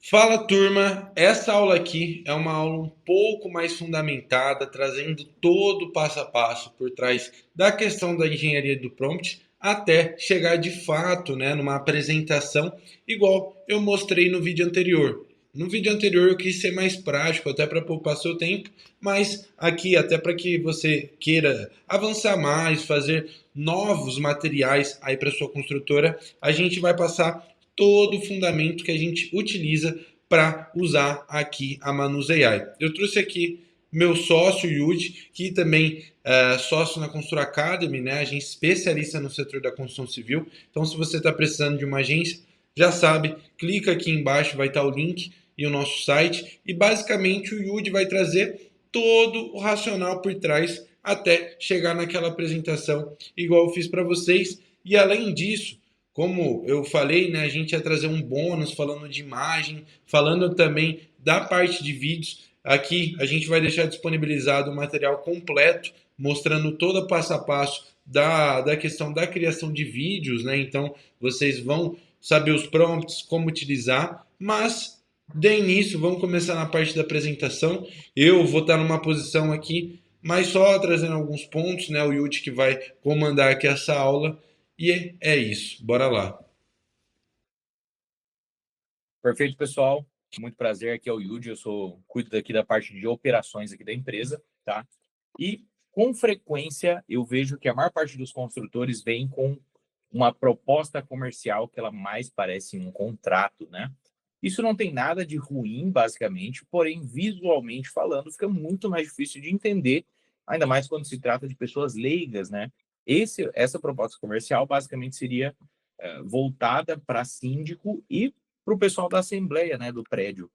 Fala turma, essa aula aqui é uma aula um pouco mais fundamentada, trazendo todo o passo a passo por trás da questão da engenharia do prompt, até chegar de fato, né, numa apresentação igual eu mostrei no vídeo anterior. No vídeo anterior eu quis ser mais prático, até para poupar seu tempo, mas aqui até para que você queira avançar mais, fazer novos materiais aí para sua construtora, a gente vai passar todo o fundamento que a gente utiliza para usar aqui a Manus AI. Eu trouxe aqui meu sócio Yudi, que também é sócio na Constru Academy, né? A gente especialista no setor da construção civil. Então, se você está precisando de uma agência, já sabe, clica aqui embaixo, vai estar o link e o nosso site. E basicamente o Yudi vai trazer todo o racional por trás até chegar naquela apresentação igual eu fiz para vocês. E além disso, como eu falei, né, a gente ia trazer um bônus falando de imagem, falando também da parte de vídeos. Aqui a gente vai deixar disponibilizado o material completo, mostrando todo o passo a passo da questão da criação de vídeos, né? Então vocês vão saber os prompts, como utilizar, mas de início vamos começar na parte da apresentação. Eu vou estar numa posição aqui, mas só trazendo alguns pontos, né? O Yuti que vai comandar aqui essa aula. E é isso, bora lá. Perfeito, pessoal. Muito prazer, aqui é o Yudi, cuido daqui da parte de operações aqui da empresa, tá? E com frequência eu vejo que a maior parte dos construtores vem com uma proposta comercial que ela mais parece um contrato, né? Isso não tem nada de ruim, basicamente, porém, visualmente falando, fica muito mais difícil de entender, ainda mais quando se trata de pessoas leigas, né? Essa proposta comercial basicamente seria voltada para síndico e para o pessoal da assembleia, né, do prédio.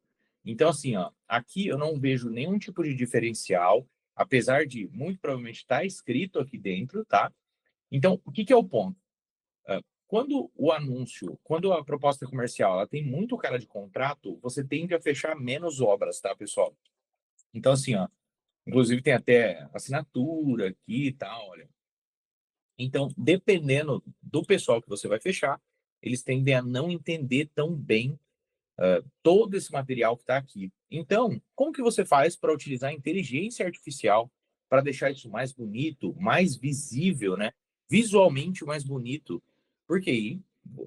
Então, assim, ó, aqui eu não vejo nenhum tipo de diferencial, apesar de muito provavelmente estar escrito aqui dentro, tá? Então, o que que é o ponto? Quando a proposta comercial ela tem muito cara de contrato, você tende a fechar menos obras, tá, pessoal? Então, assim, ó, inclusive tem até assinatura aqui e tal, olha. Então, dependendo do pessoal que você vai fechar, eles tendem a não entender tão bem todo esse material que está aqui. Então, como que você faz para utilizar a inteligência artificial para deixar isso mais bonito, mais visível, né? Visualmente mais bonito? Porque aí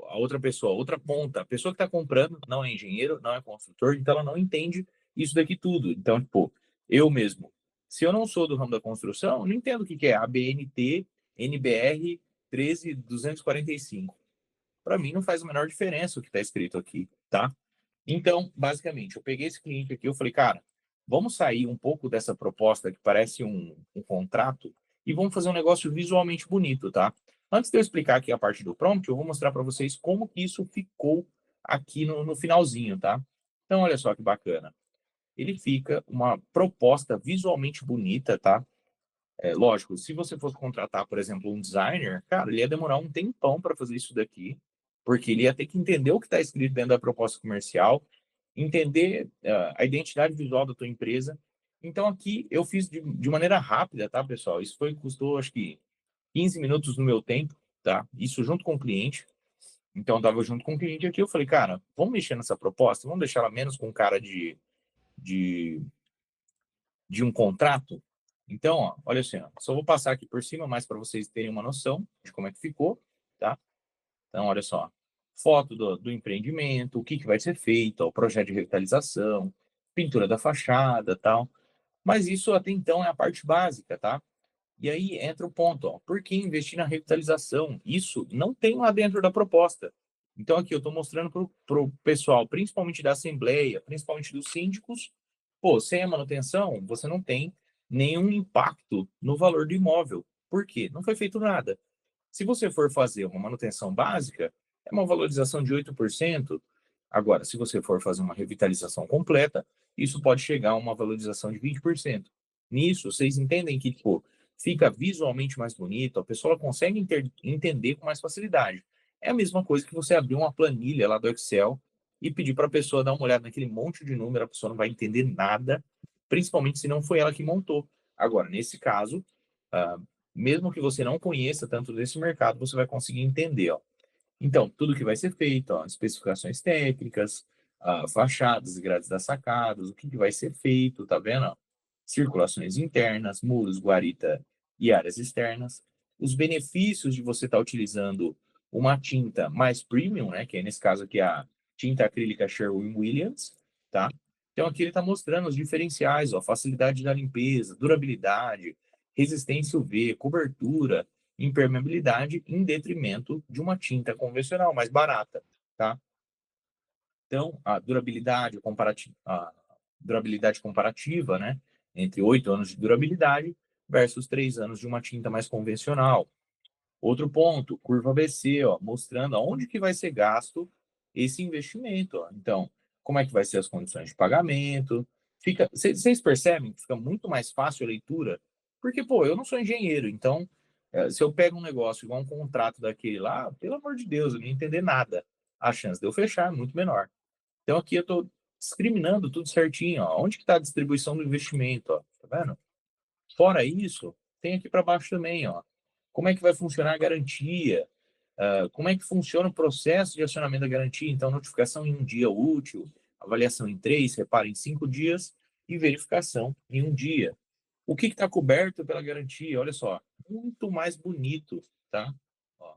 a outra pessoa, a outra ponta, a pessoa que está comprando não é engenheiro, não é construtor, então ela não entende isso daqui tudo. Então, tipo, eu mesmo, se eu não sou do ramo da construção, eu não entendo o que que é ABNT, NBR 13245. Para mim não faz a menor diferença o que está escrito aqui, tá? Então, basicamente, eu peguei esse cliente aqui, eu falei, cara, vamos sair um pouco dessa proposta que parece um contrato e vamos fazer um negócio visualmente bonito, tá? Antes de eu explicar aqui a parte do prompt, eu vou mostrar para vocês como que isso ficou aqui no finalzinho, tá? Então, olha só que bacana. Ele fica uma proposta visualmente bonita, tá? É lógico, se você fosse contratar, por exemplo, um designer, cara, ele ia demorar um tempão para fazer isso daqui, porque ele ia ter que entender o que está escrito dentro da proposta comercial, entender a identidade visual da tua empresa. Então aqui eu fiz de maneira rápida, tá, pessoal? Isso custou acho que 15 minutos do meu tempo, tá? Isso junto com o cliente. Então eu tava junto com o cliente aqui, eu falei, cara, vamos mexer nessa proposta, vamos deixar ela menos com cara de de um contrato. Então, ó, olha assim, ó, só vou passar aqui por cima, mais para vocês terem uma noção de como é que ficou, tá? Então, olha só, foto do empreendimento, o que, que vai ser feito, ó, o projeto de revitalização, pintura da fachada, tal. Mas isso até então é a parte básica, tá? E aí entra o ponto, ó, por que investir na revitalização? Isso não tem lá dentro da proposta. Então aqui eu estou mostrando para o pessoal, principalmente da Assembleia, principalmente dos síndicos, pô, sem a manutenção, você não tem nenhum impacto no valor do imóvel. Por quê? Não foi feito nada. Se você for fazer uma manutenção básica, é uma valorização de 8%. Agora, se você for fazer uma revitalização completa, isso pode chegar a uma valorização de 20%. Nisso, vocês entendem que, tipo, fica visualmente mais bonito, a pessoa consegue entender com mais facilidade. É a mesma coisa que você abrir uma planilha lá do Excel e pedir para a pessoa dar uma olhada naquele monte de número, a pessoa não vai entender nada, principalmente se não foi ela que montou. Agora, nesse caso, ah, mesmo que você não conheça tanto desse mercado, você vai conseguir entender, ó. Então, tudo que vai ser feito, ó, especificações técnicas, fachadas e grades das sacadas, o que que vai ser feito, tá vendo? Ó? Circulações internas, muros, guarita e áreas externas. Os benefícios de você estar utilizando uma tinta mais premium, né? Que é nesse caso aqui a tinta acrílica Sherwin-Williams, tá? Então aqui ele está mostrando os diferenciais, ó, facilidade da limpeza, durabilidade, resistência UV, cobertura, impermeabilidade, em detrimento de uma tinta convencional mais barata, tá? Então, a durabilidade comparativa, né, entre 8 anos de durabilidade versus 3 anos de uma tinta mais convencional. Outro ponto, curva ABC, ó, mostrando aonde que vai ser gasto esse investimento. Ó. Então, como é que vai ser as condições de pagamento? Vocês percebem que fica muito mais fácil a leitura? Porque, pô, eu não sou engenheiro, então, se eu pego um negócio igual um contrato daquele lá, pelo amor de Deus, eu não ia entender nada. A chance de eu fechar é muito menor. Então aqui eu estou discriminando tudo certinho, ó. Onde que está a distribuição do investimento, ó? Tá vendo? Fora isso, tem aqui para baixo também, ó. Como é que vai funcionar a garantia? Como é que funciona o processo de acionamento da garantia? Então, notificação em um dia útil, avaliação em 3, repara em 5 dias e verificação em um dia. O que está coberto pela garantia? Olha só, muito mais bonito, tá? Ó,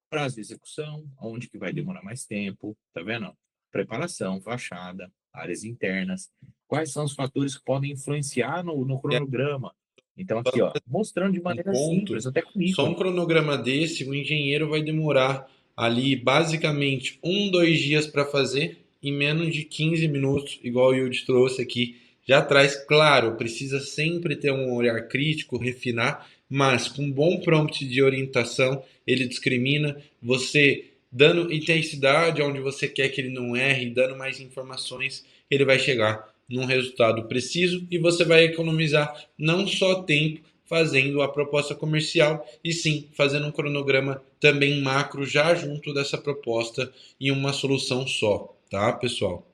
prazo de execução, onde que vai demorar mais tempo, tá vendo? Preparação, fachada, áreas internas. Quais são os fatores que podem influenciar no cronograma? Então, aqui, ó, mostrando de Um maneira simples, ponto, até com só um ícone. cronograma desse, o engenheiro vai demorar ali basicamente 2 dias para fazer, em menos de 15 minutos, igual o Yudi trouxe aqui. Já traz, claro, precisa sempre ter um olhar crítico, refinar, mas com um bom prompt de orientação, ele discrimina, você dando intensidade onde você quer que ele não erre, dando mais informações, ele vai chegar num resultado preciso e você vai economizar não só tempo, fazendo a proposta comercial e sim fazendo um cronograma também macro já junto dessa proposta em uma solução só, tá, pessoal?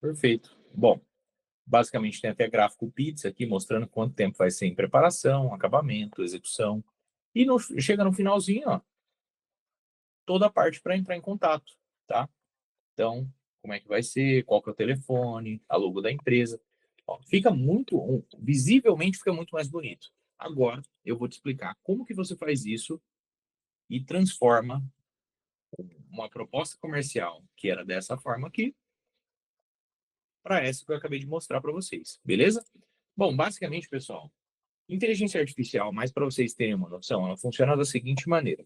Perfeito. Bom, basicamente tem até gráfico pizza aqui mostrando quanto tempo vai ser em preparação, acabamento, execução. E chega no finalzinho, ó, toda a parte para entrar em contato, tá? Então, como é que vai ser, qual que é o telefone, a logo da empresa. Ó, fica visivelmente fica muito mais bonito. Agora, eu vou te explicar como que você faz isso e transforma uma proposta comercial que era dessa forma aqui para essa que eu acabei de mostrar para vocês, beleza? Bom, basicamente, pessoal, inteligência artificial, mais para vocês terem uma noção, ela funciona da seguinte maneira.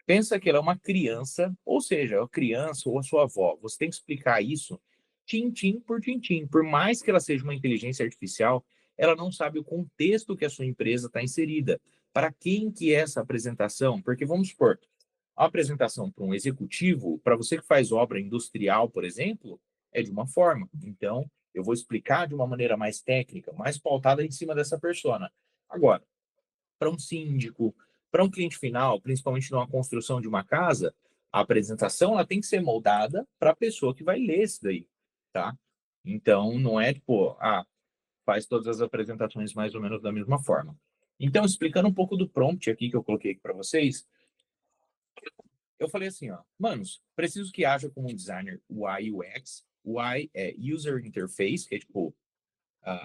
Pensa que ela é uma criança, ou seja, a criança ou a sua avó. Você tem que explicar isso tintim por tintim. Por mais que ela seja uma inteligência artificial, ela não sabe o contexto que a sua empresa está inserida. Para quem que é essa apresentação? Porque vamos supor, a apresentação para um executivo, para você que faz obra industrial, por exemplo, é de uma forma. Então, eu vou explicar de uma maneira mais técnica, mais pautada em cima dessa persona. Agora, para um síndico, para um cliente final, principalmente numa construção de uma casa, a apresentação ela tem que ser moldada para a pessoa que vai ler isso daí, tá? Então, não é tipo, faz todas as apresentações mais ou menos da mesma forma. Então, explicando um pouco do prompt aqui que eu coloquei aqui para vocês, eu falei assim, ó, manos, preciso que haja como um designer UI UX. UI é User Interface, que é tipo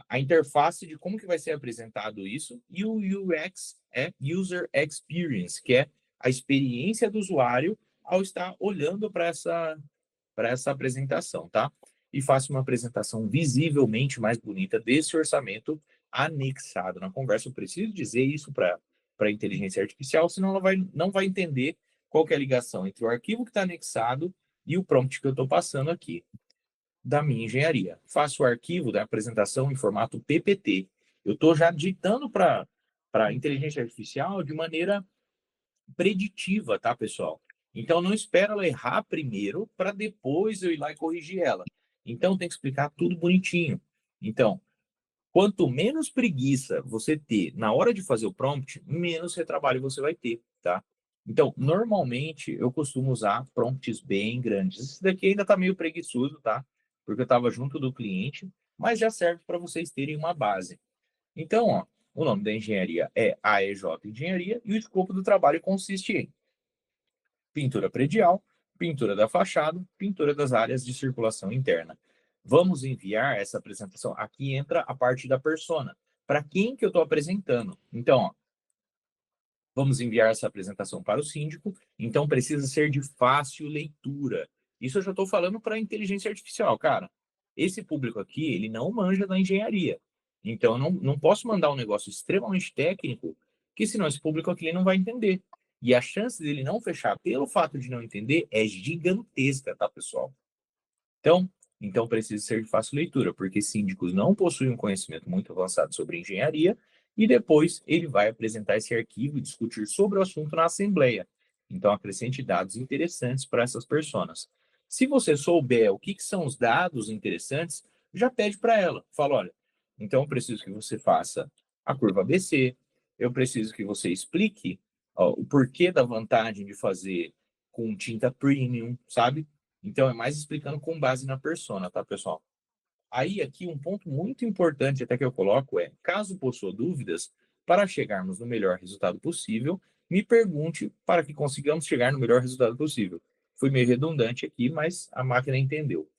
a interface de como que vai ser apresentado isso, e o UX é User Experience, que é a experiência do usuário ao estar olhando para essa apresentação, tá? E faça uma apresentação visivelmente mais bonita desse orçamento anexado na conversa. Eu preciso dizer isso para a inteligência artificial, senão ela não vai entender qual que é a ligação entre o arquivo que está anexado e o prompt que eu estou passando aqui da minha engenharia. Faço o arquivo da apresentação em formato PPT. Eu estou já digitando para a inteligência artificial de maneira preditiva, tá, pessoal? Então, não espero ela errar primeiro para depois eu ir lá e corrigir ela. Então, tem que explicar tudo bonitinho. Então, quanto menos preguiça você ter na hora de fazer o prompt, menos retrabalho você vai ter, tá? Então, normalmente, eu costumo usar prompts bem grandes. Esse daqui ainda está meio preguiçoso, tá? Porque eu estava junto do cliente, mas já serve para vocês terem uma base. Então, ó, o nome da engenharia é AEJ Engenharia e o escopo do trabalho consiste em pintura predial, pintura da fachada, pintura das áreas de circulação interna. Vamos enviar essa apresentação. Aqui entra a parte da persona. Para quem que eu estou apresentando? Então, ó, vamos enviar essa apresentação para o síndico, então precisa ser de fácil leitura. Isso eu já estou falando para a inteligência artificial, cara. Esse público aqui, ele não manja da engenharia. Então, eu não posso mandar um negócio extremamente técnico, que senão esse público aqui ele não vai entender. E a chance dele não fechar pelo fato de não entender é gigantesca, tá, pessoal? Então, então precisa ser de fácil leitura, porque síndicos não possuem um conhecimento muito avançado sobre engenharia e depois ele vai apresentar esse arquivo e discutir sobre o assunto na assembleia. Então, acrescente dados interessantes para essas pessoas. Se você souber o que são os dados interessantes, já pede para ela. Fala, olha, então eu preciso que você faça a curva ABC, eu preciso que você explique ó, o porquê da vantagem de fazer com tinta premium, sabe? Então, é mais explicando com base na persona, tá, pessoal? Aí, aqui, um ponto muito importante até que eu coloco é, caso possua dúvidas, para chegarmos no melhor resultado possível, me pergunte para que consigamos chegar no melhor resultado possível. Fui meio redundante aqui, mas a máquina entendeu.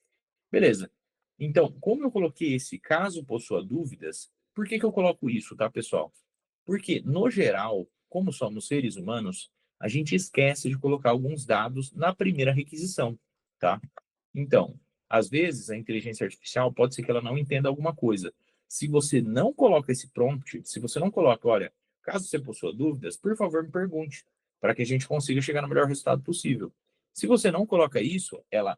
Beleza. Então, como eu coloquei esse caso possua dúvidas, por que que eu coloco isso, tá, pessoal? Porque, no geral, como somos seres humanos, a gente esquece de colocar alguns dados na primeira requisição, tá? Então, às vezes, a inteligência artificial pode ser que ela não entenda alguma coisa. Se você não coloca esse prompt, se você não coloca, olha, caso você possua dúvidas, por favor, me pergunte, para que a gente consiga chegar no melhor resultado possível. Se você não coloca isso, ela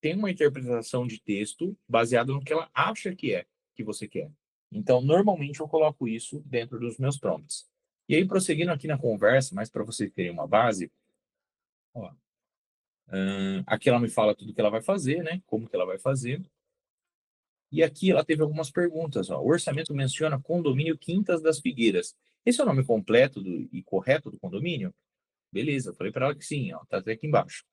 tem uma interpretação de texto baseada no que ela acha que você quer. Então, normalmente eu coloco isso dentro dos meus prompts. E aí, prosseguindo aqui na conversa, mas para vocês terem uma base, ó, aqui ela me fala tudo que ela vai fazer, né? Como que ela vai fazer. E aqui ela teve algumas perguntas. Ó. O orçamento menciona condomínio Quintas das Figueiras. Esse é o nome completo e correto do condomínio? Beleza, eu falei para ela que sim, ó, tá até aqui embaixo.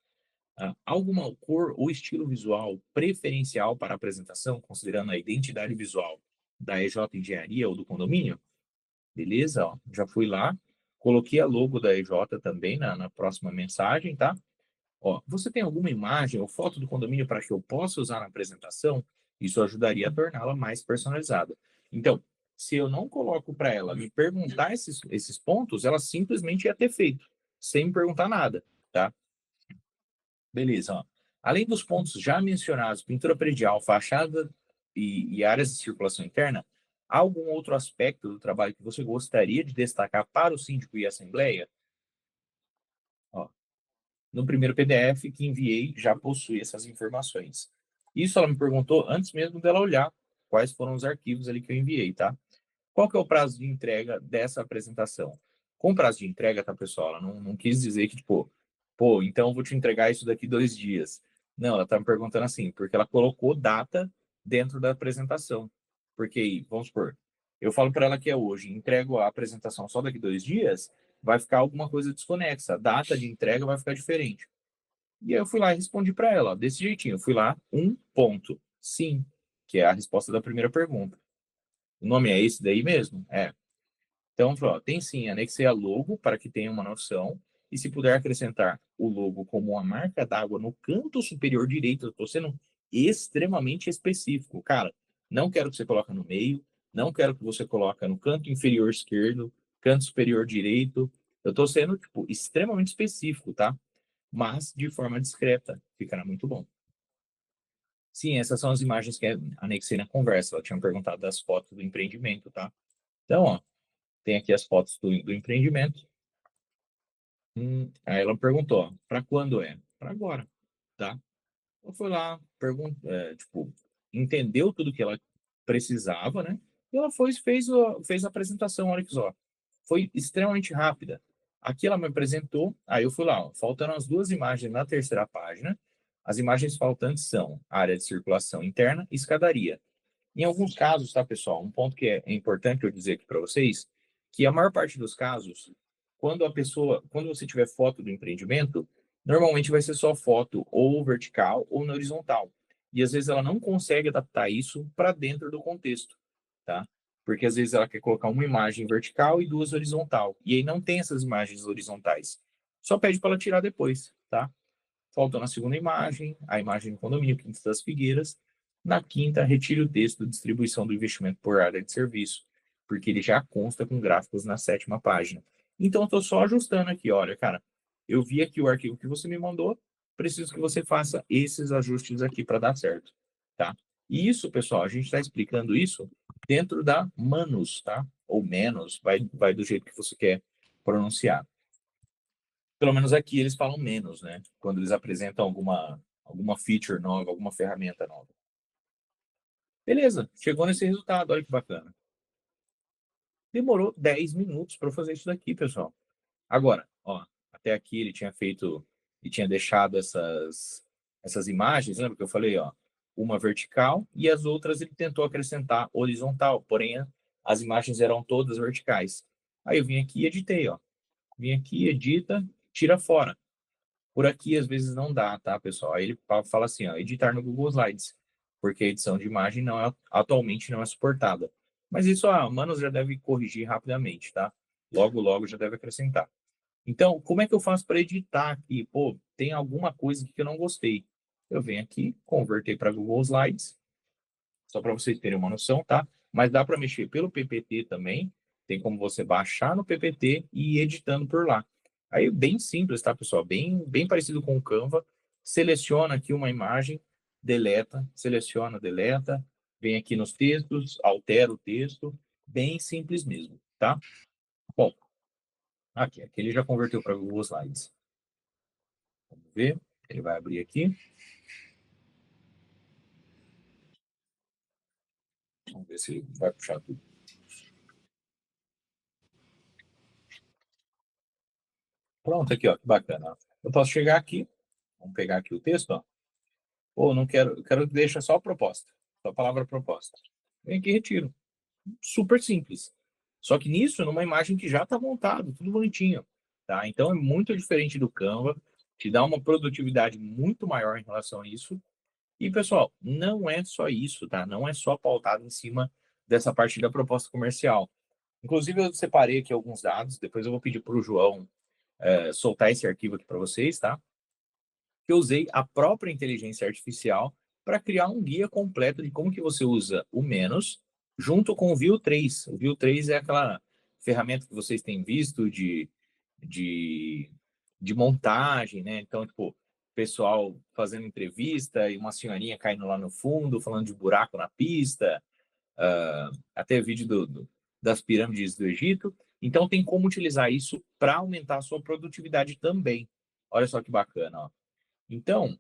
Alguma cor ou estilo visual preferencial para a apresentação, considerando a identidade visual da EJ Engenharia ou do condomínio? Beleza, ó, já fui lá, coloquei a logo da EJ também na próxima mensagem, tá? Ó, você tem alguma imagem ou foto do condomínio para que eu possa usar na apresentação? Isso ajudaria a torná-la mais personalizada. Então, se eu não coloco para ela me perguntar esses pontos, ela simplesmente ia ter feito, sem me perguntar nada, tá? Beleza, ó. Além dos pontos já mencionados, pintura predial, fachada e áreas de circulação interna, há algum outro aspecto do trabalho que você gostaria de destacar para o síndico e a assembleia? Ó, no primeiro PDF que enviei já possui essas informações. Isso ela me perguntou antes mesmo dela olhar quais foram os arquivos ali que eu enviei, tá? Qual que é o prazo de entrega dessa apresentação? Com prazo de entrega, tá, pessoal? Ela não quis dizer que, tipo, pô, então eu vou te entregar isso daqui 2 dias. Não, ela tá me perguntando assim, porque ela colocou data dentro da apresentação. Porque, vamos supor, eu falo para ela que é hoje, entrego a apresentação só daqui 2 dias, vai ficar alguma coisa desconexa. A data de entrega vai ficar diferente. E aí eu fui lá e respondi para ela, ó, desse jeitinho. Eu fui lá, um ponto. Sim, que é a resposta da primeira pergunta. O nome é esse daí mesmo? É. Então, falou, ó, tem sim, anexei a logo para que tenha uma noção. E se puder acrescentar o logo como uma marca d'água no canto superior direito, eu estou sendo extremamente específico. Cara, não quero que você coloque no meio, não quero que você coloque no canto inferior esquerdo, canto superior direito. Eu estou sendo, tipo, extremamente específico, tá? Mas de forma discreta, ficará muito bom. Sim, essas são as imagens que anexei na conversa. Ela tinha perguntado das fotos do empreendimento, tá? Então, ó, tem aqui as fotos do empreendimento. Aí ela perguntou, para quando é? Para agora, tá? Eu fui lá, tipo, entendeu tudo que ela precisava, né? E ela foi, fez a apresentação, olha que só. Foi extremamente rápida. Aqui ela me apresentou, aí eu fui lá, ó, faltando as duas imagens na terceira página. As imagens faltantes são área de circulação interna e escadaria. Em alguns casos, tá, pessoal? Um ponto que é importante eu dizer aqui para vocês, que a maior parte dos casos, quando você tiver foto do empreendimento, normalmente vai ser só foto ou vertical ou na horizontal. E às vezes ela não consegue adaptar isso para dentro do contexto, tá? Porque às vezes ela quer colocar uma imagem vertical e duas horizontal. E aí não tem essas imagens horizontais. Só pede para ela tirar depois. tá? Faltou na segunda imagem, a imagem do condomínio, Quinta das Figueiras. Na quinta, retire o texto distribuição do investimento por área de serviço, porque ele já consta com gráficos na sétima página. Então, eu estou só ajustando aqui, olha, cara, eu vi aqui o arquivo que você me mandou, preciso que você faça esses ajustes aqui para dar certo, tá? E isso, pessoal, a gente está explicando isso dentro da Manus, tá? Ou menos, vai do jeito que você quer pronunciar. Pelo menos aqui eles falam menos, né? Quando eles apresentam alguma feature nova, alguma ferramenta nova. Beleza, chegou nesse resultado, olha que bacana. Demorou 10 minutos para fazer isso daqui, pessoal. Agora, ó, até aqui ele tinha feito e tinha deixado essas imagens, lembra que eu falei, ó, uma vertical e as outras ele tentou acrescentar horizontal, porém as imagens eram todas verticais. Aí eu vim aqui e editei, ó. Vim aqui, edita, tira fora. Por aqui, às vezes, não dá, tá, pessoal? Aí ele fala assim, ó, editar no Google Slides, porque a edição de imagem atualmente não é suportada. Mas isso a Manos já deve corrigir rapidamente, tá? Logo, logo já deve acrescentar. Então, como é que eu faço para editar aqui? Pô, tem alguma coisa que eu não gostei. Eu venho aqui, converter para Google Slides, só para vocês terem uma noção, tá? Mas dá para mexer pelo PPT também. Tem como você baixar no PPT e ir editando por lá. Aí bem simples, tá, pessoal? Bem parecido com o Canva. Seleciona aqui uma imagem, deleta, seleciona, deleta, vem aqui nos textos, altera o texto, bem simples mesmo, tá? Bom, aqui ele já converteu para Google Slides. Vamos ver, ele vai abrir aqui. Vamos ver se ele vai puxar tudo. Pronto, aqui, ó, que bacana. Eu posso chegar aqui, vamos pegar aqui o texto, ó. Ou não quero, eu quero que deixe só a proposta, só a palavra proposta. Vem aqui e retiro. Super simples. Só que nisso, numa imagem que já está montado, tudo bonitinho, tá? Então é muito diferente do Canva, te dá uma produtividade muito maior em relação a isso. E, pessoal, não é só isso, tá? Não é só pautado em cima dessa parte da proposta comercial. Inclusive, eu separei aqui alguns dados, depois eu vou pedir para o João soltar esse arquivo aqui para vocês, tá? Que eu usei a própria inteligência artificial para criar um guia completo de como que você usa o menos junto com o View 3. O View 3 é aquela ferramenta que vocês têm visto de, de montagem, né? Então, tipo, pessoal fazendo entrevista e uma senhorinha caindo lá no fundo, falando de buraco na pista, até vídeo das pirâmides do Egito. Então, tem como utilizar isso para aumentar a sua produtividade também. Olha só que bacana, ó. Então,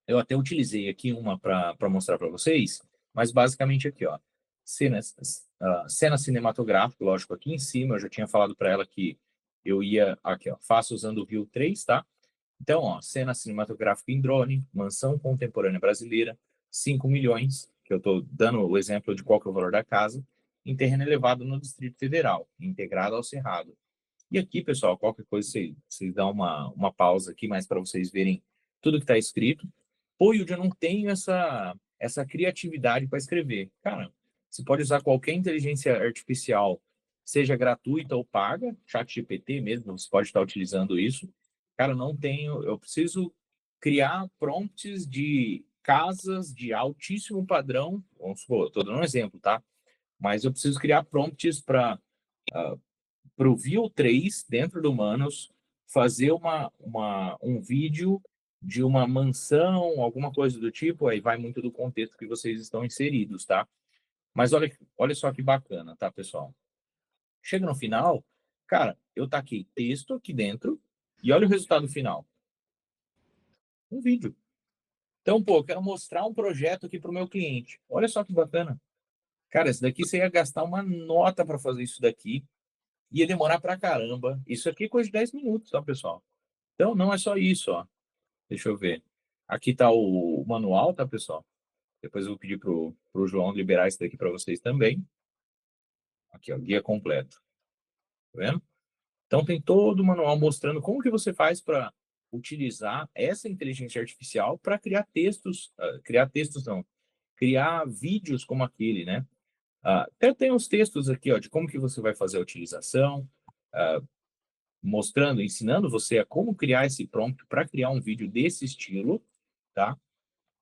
eu até utilizei aqui uma para mostrar para vocês, mas basicamente aqui, ó, cena cinematográfica, lógico, aqui em cima, eu já tinha falado para ela que eu ia, aqui, ó, faço usando o View 3, tá? Então, ó, cena cinematográfica em drone, mansão contemporânea brasileira, 5 milhões, que eu estou dando o exemplo de qual que é o valor da casa, em terreno elevado no Distrito Federal, integrado ao Cerrado. E aqui, pessoal, qualquer coisa, vocês dão uma pausa aqui, mais para vocês verem tudo que está escrito. Pô, Yudi, eu não tenho essa criatividade para escrever. Cara, você pode usar qualquer inteligência artificial, seja gratuita ou paga, ChatGPT mesmo, você pode estar utilizando isso. Cara, não tenho, eu preciso criar prompts de casas de altíssimo padrão. Vamos supor, estou dando um exemplo, tá? Mas eu preciso criar prompts para o View 3 dentro do Manos, fazer um vídeo de uma mansão, alguma coisa do tipo, aí vai muito do contexto que vocês estão inseridos, tá? Mas olha só que bacana, tá, pessoal? Chega no final, cara, eu taquei texto aqui dentro e olha o resultado final. Um vídeo. Então, pô, eu quero mostrar um projeto aqui para o meu cliente. Olha só que bacana. Cara, isso daqui você ia gastar uma nota para fazer isso daqui. Ia demorar pra caramba. Isso aqui é coisa de 10 minutos, tá, pessoal? Então, não é só isso, ó. Deixa eu ver. Aqui tá o manual, tá, pessoal? Depois eu vou pedir pro João liberar isso daqui para vocês também. Aqui, ó, guia completo. Tá vendo? Então, tem todo o manual mostrando como que você faz para utilizar essa inteligência artificial para criar textos não, criar vídeos como aquele, né? Até tem os textos aqui, ó, de como que você vai fazer a utilização, mostrando, ensinando você a como criar esse prompt para criar um vídeo desse estilo, tá?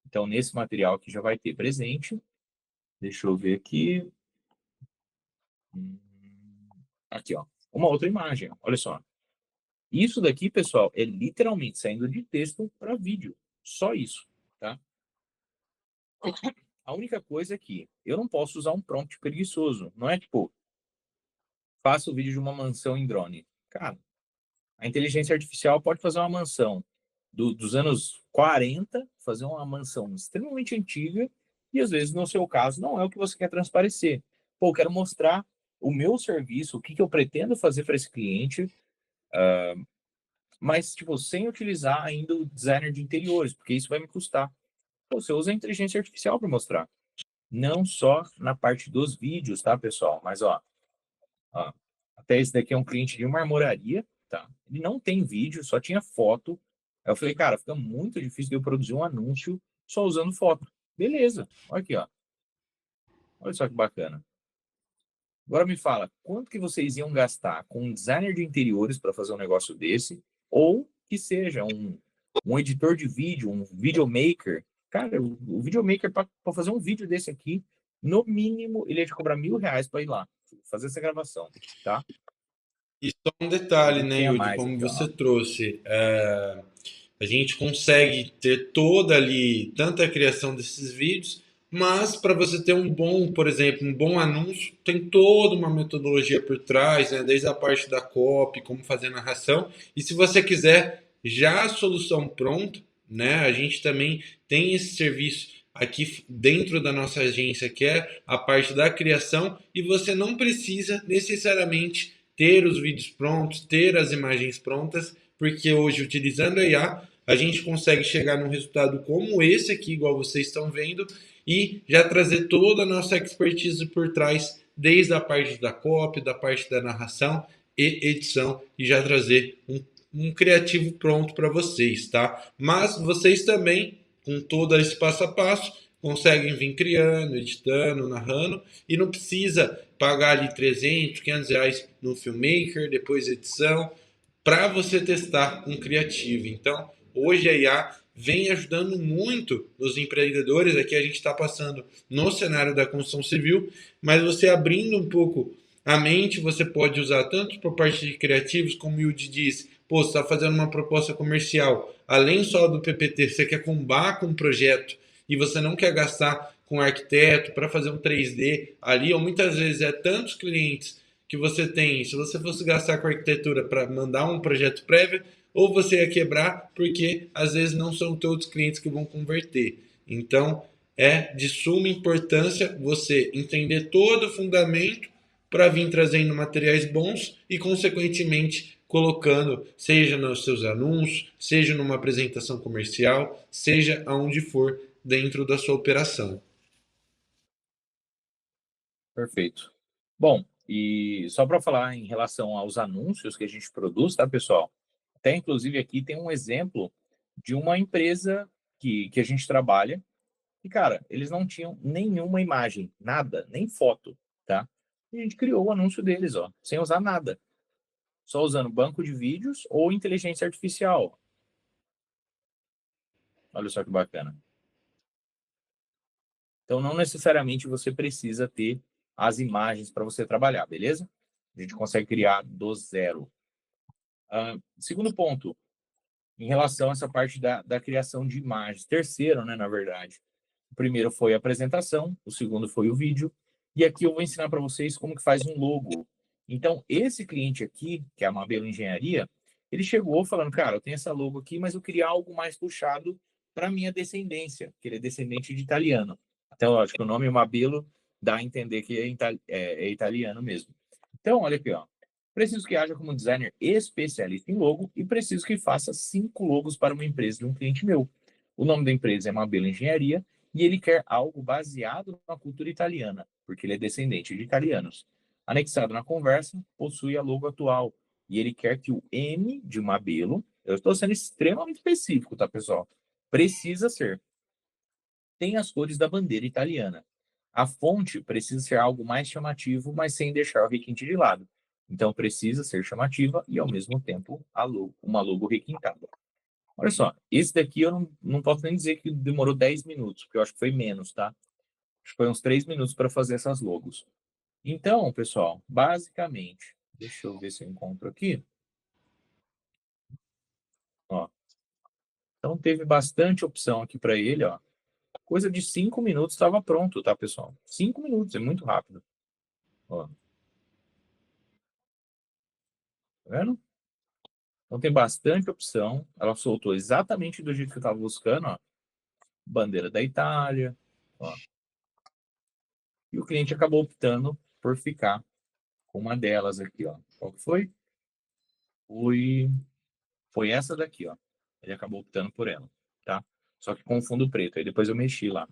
Então, nesse material aqui já vai ter presente. Deixa eu ver aqui. Hum, Aqui, ó. Uma outra imagem, ó. Olha só. Isso daqui, pessoal, é literalmente saindo de texto para vídeo. Só isso, tá? A única coisa é que eu não posso usar um prompt preguiçoso. Não é tipo, faça o vídeo de uma mansão em drone. Cara, a inteligência artificial pode fazer uma mansão dos anos 40, fazer uma mansão extremamente antiga, e às vezes, no seu caso, não é o que você quer transparecer. Pô, eu quero mostrar o meu serviço, o que, que eu pretendo fazer para esse cliente, mas tipo, sem utilizar ainda o designer de interiores, porque isso vai me custar. Pô, você usa a inteligência artificial para mostrar. Não só na parte dos vídeos, tá, pessoal? Mas, ó, até esse daqui é um cliente de uma marmoraria, tá? Ele não tem vídeo, só tinha foto. Aí eu falei, cara, fica muito difícil de eu produzir um anúncio só usando foto. Beleza, olha aqui, ó. Olha só que bacana. Agora me fala, quanto que vocês iam gastar com um designer de interiores para fazer um negócio desse? Ou que seja um editor de vídeo, um videomaker. Cara, o videomaker para fazer um vídeo desse aqui, no mínimo, ele ia te cobrar R$ 1.000 para ir lá fazer essa gravação, tá? E só um E o detalhe, que, que né, tem a Yudi, mais como aqui, ó? você trouxe, a gente consegue ter toda ali, tanta a criação desses vídeos, mas para você ter um bom, por exemplo, um bom anúncio, tem toda uma metodologia por trás, né, desde a parte da copy, como fazer a narração, e se você quiser já a solução pronta, né, a gente também tem esse serviço aqui dentro da nossa agência, que é a parte da criação, e você não precisa necessariamente ter os vídeos prontos, ter as imagens prontas, porque hoje, utilizando a IA, a gente consegue chegar num resultado como esse aqui, igual vocês estão vendo, e já trazer toda a nossa expertise por trás, desde a parte da copy, da parte da narração e edição, e já trazer um criativo pronto para vocês, tá? Mas vocês também, com todo esse passo a passo, conseguem vir criando, editando, narrando, e não precisa pagar ali 300, R$ 500 no Filmmaker, depois edição, para você testar um criativo. Então, hoje a IA vem ajudando muito os empreendedores. Aqui a gente está passando no cenário da construção civil, mas você abrindo um pouco a mente, você pode usar tanto por parte de criativos, como o Yudi diz, pô, você está fazendo uma proposta comercial, além só do PPT, você quer combar com um projeto e você não quer gastar com arquiteto para fazer um 3D ali, ou muitas vezes é tantos clientes que você tem, se você fosse gastar com arquitetura para mandar um projeto prévio, ou você ia quebrar, porque às vezes não são todos os clientes que vão converter. Então, é de suma importância você entender todo o fundamento para vir trazendo materiais bons e, consequentemente, colocando, seja nos seus anúncios, seja numa apresentação comercial, seja aonde for dentro da sua operação. Perfeito. Bom, e só para falar em relação aos anúncios que a gente produz, tá, pessoal? Até inclusive aqui tem um exemplo de uma empresa que a gente trabalha e, cara, eles não tinham nenhuma imagem, nada, nem foto, tá? E a gente criou o anúncio deles, ó, sem usar nada, só usando banco de vídeos ou inteligência artificial. Olha só que bacana. Então, não necessariamente você precisa ter as imagens para você trabalhar, beleza? A gente consegue criar do zero. Segundo ponto, em relação a essa parte da criação de imagens. Terceiro, né, na verdade. O primeiro foi a apresentação, o segundo foi o vídeo, e aqui eu vou ensinar para vocês como que faz um logo. Então, esse cliente aqui, que é a Mabelo Engenharia, ele chegou falando, cara, eu tenho essa logo aqui, mas eu queria algo mais puxado para minha descendência, que ele é descendente de italiano. Até, lógico, o nome Mabelo dá a entender que é italiano mesmo. Então, olha aqui, ó. Preciso que haja como designer especialista em logo e preciso que faça 5 logos para uma empresa de um cliente meu. O nome da empresa é Mabelo Engenharia e ele quer algo baseado na cultura italiana, porque ele é descendente de italianos. Anexado na conversa, possui a logo atual e ele quer que o M de Mabelo, eu estou sendo extremamente específico, tá, pessoal? Precisa ser. Tem as cores da bandeira italiana. A fonte precisa ser algo mais chamativo, mas sem deixar o requinte de lado. Então precisa ser chamativa e ao mesmo tempo uma logo requintada. Olha só, esse daqui eu não posso nem dizer que demorou 10 minutos, porque eu acho que foi menos, tá? Acho que foi uns 3 minutos para fazer essas logos. Então, pessoal, basicamente, deixa eu ver se eu encontro aqui. Ó, então teve bastante opção aqui para ele, ó. Coisa de 5 minutos estava pronto, tá, pessoal? 5 minutos, é muito rápido. Ó, tá vendo? Então tem bastante opção. Ela soltou exatamente do jeito que eu estava buscando, ó. Bandeira da Itália, ó. E o cliente acabou optando por ficar com uma delas aqui, ó. Qual que foi? Foi, foi essa daqui, ó. Ele acabou optando por ela, tá? Só que com fundo preto. Aí depois eu mexi lá.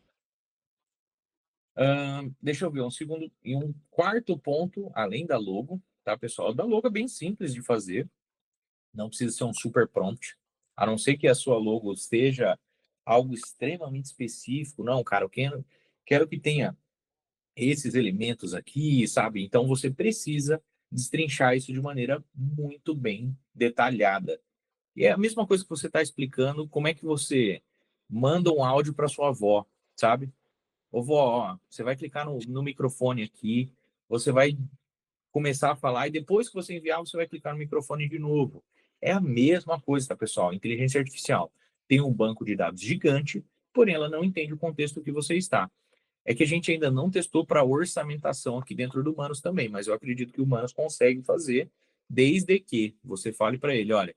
Deixa eu ver, um segundo e um quarto ponto, além da logo, tá, pessoal? Da logo é bem simples de fazer, não precisa ser um super prompt, a não ser que a sua logo seja algo extremamente específico. Não, cara, eu quero que tenha esses elementos aqui, sabe? Então você precisa destrinchar isso de maneira muito bem detalhada. E é a mesma coisa que você está explicando, como é que você manda um áudio para sua avó, sabe? Ô, vó, ó, você vai clicar no microfone aqui, você vai começar a falar e depois que você enviar, você vai clicar no microfone de novo. É a mesma coisa, tá, pessoal? Inteligência artificial tem um banco de dados gigante, porém ela não entende o contexto que você está. É que a gente ainda não testou para orçamentação aqui dentro do Humanos também, mas eu acredito que o Humanos consegue fazer, desde que você fale para ele, olha,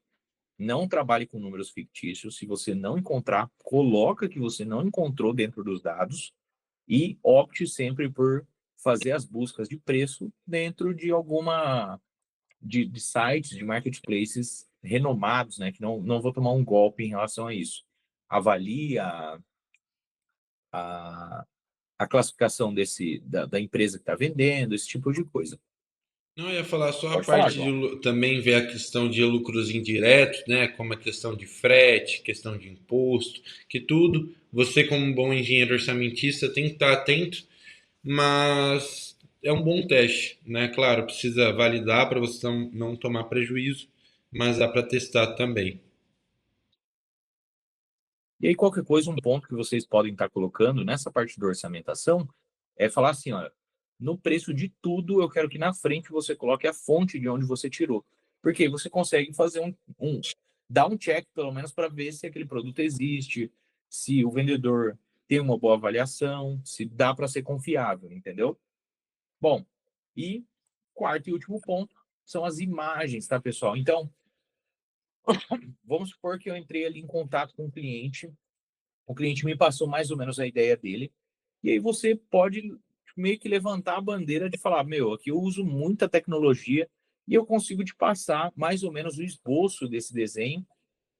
não trabalhe com números fictícios. Se você não encontrar, coloca que você não encontrou dentro dos dados e opte sempre por fazer as buscas de preço dentro de alguma de sites, de marketplaces renomados, né? Que não vou tomar um golpe em relação a isso. Avalie a, a classificação da empresa que está vendendo, esse tipo de coisa. Não, eu ia falar só a Pode falar, parte de João. também ver a questão de lucros indiretos, né? Como a questão de frete, questão de imposto, que tudo você, como um bom engenheiro orçamentista, tem que estar atento, mas é um bom teste, né? Claro, precisa validar para você não tomar prejuízo, mas dá para testar também. E aí, qualquer coisa, um ponto que vocês podem estar colocando nessa parte da orçamentação é falar assim, olha, no preço de tudo, eu quero que na frente você coloque a fonte de onde você tirou. Porque aí você consegue fazer dar um check, pelo menos, para ver se aquele produto existe, se o vendedor tem uma boa avaliação, se dá para ser confiável, entendeu? Bom, e quarto e último ponto são as imagens, tá, pessoal? Então, vamos supor que eu entrei ali em contato com o cliente me passou mais ou menos a ideia dele, e aí você pode meio que levantar a bandeira de falar, meu, aqui eu uso muita tecnologia e eu consigo te passar mais ou menos o esboço desse desenho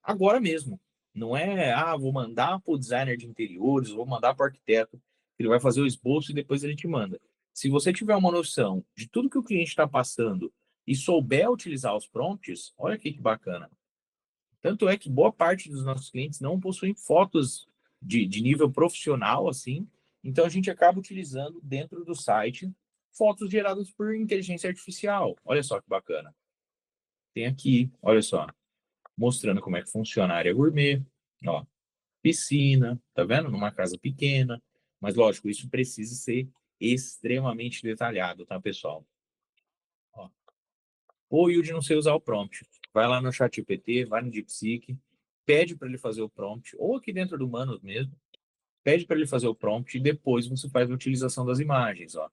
agora mesmo. Não é, vou mandar para o designer de interiores, vou mandar para o arquiteto, ele vai fazer o esboço e depois ele te manda. Se você tiver uma noção de tudo que o cliente está passando e souber utilizar os prompts, olha aqui que bacana. Tanto é que boa parte dos nossos clientes não possuem fotos de nível profissional, assim, então a gente acaba utilizando dentro do site fotos geradas por inteligência artificial. Olha só que bacana. Tem aqui, olha só, mostrando como é que funciona a área gourmet, ó, piscina, tá vendo? Numa casa pequena, mas lógico, isso precisa ser extremamente detalhado, tá, pessoal? Ó, ou o de não sei usar o prompt. Vai lá no ChatGPT, vai no DeepSeek, pede para ele fazer o prompt, ou aqui dentro do Manos mesmo, pede para ele fazer o prompt e depois você faz a utilização das imagens, ó.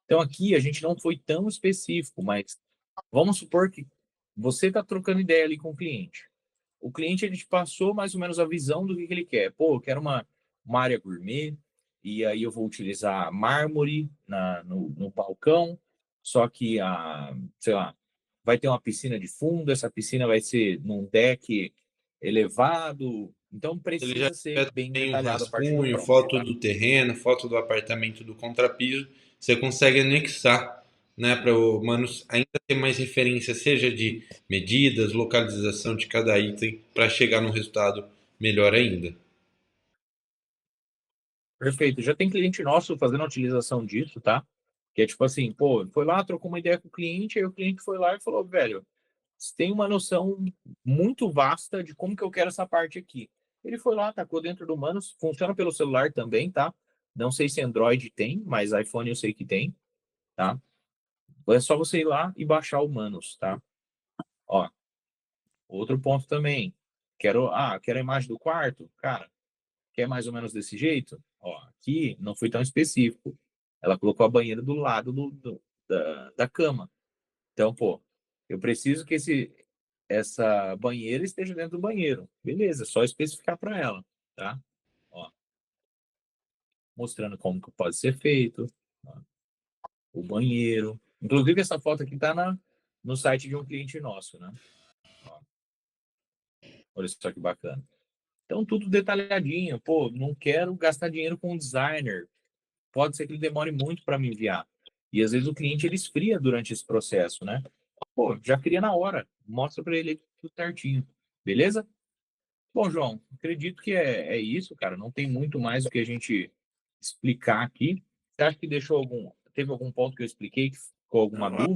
Então aqui a gente não foi tão específico, mas vamos supor que você está trocando ideia ali com o cliente. O cliente ele te passou mais ou menos a visão do que ele quer. Pô, eu quero uma área gourmet, e aí eu vou utilizar mármore no balcão, só que sei lá, vai ter uma piscina de fundo, essa piscina vai ser num deck elevado, então Ele já precisa ser tiver bem também um detalhado a parte do rascunho, prompt, foto tá? do terreno, foto do apartamento do contrapiso, você consegue anexar, né, para o Manos ainda ter mais referência, seja de medidas, localização de cada item, para chegar num resultado melhor ainda. Perfeito. Já tem cliente nosso fazendo a utilização disso, tá? Que é tipo assim, pô, foi lá, trocou uma ideia com o cliente, aí o cliente foi lá e falou, velho, você tem uma noção muito vasta de como que eu quero essa parte aqui. Ele foi lá, tacou dentro do Manus, funciona pelo celular também, tá? Não sei se Android tem, mas iPhone eu sei que tem, tá? É só você ir lá e baixar o Manus, tá? Ó, outro ponto também. Quero a imagem do quarto? Cara, quer mais ou menos desse jeito? Ó, aqui não foi tão específico. Ela colocou a banheira do lado da cama. Então, pô, eu preciso que essa banheira esteja dentro do banheiro. Beleza, é só especificar para ela, tá? Ó, mostrando como que pode ser feito, ó, o banheiro. Inclusive, essa foto aqui tá no site de um cliente nosso, né? Ó, olha só que bacana. Então, tudo detalhadinho. Pô, não quero gastar dinheiro com um designer. Pode ser que ele demore muito para me enviar. E às vezes o cliente ele esfria durante esse processo, né? Pô, já cria na hora. Mostra para ele tudo certinho. Beleza? Bom, João, acredito que é isso, cara. Não tem muito mais o que a gente explicar aqui. Você acha que teve algum ponto que eu expliquei que ficou alguma dúvida?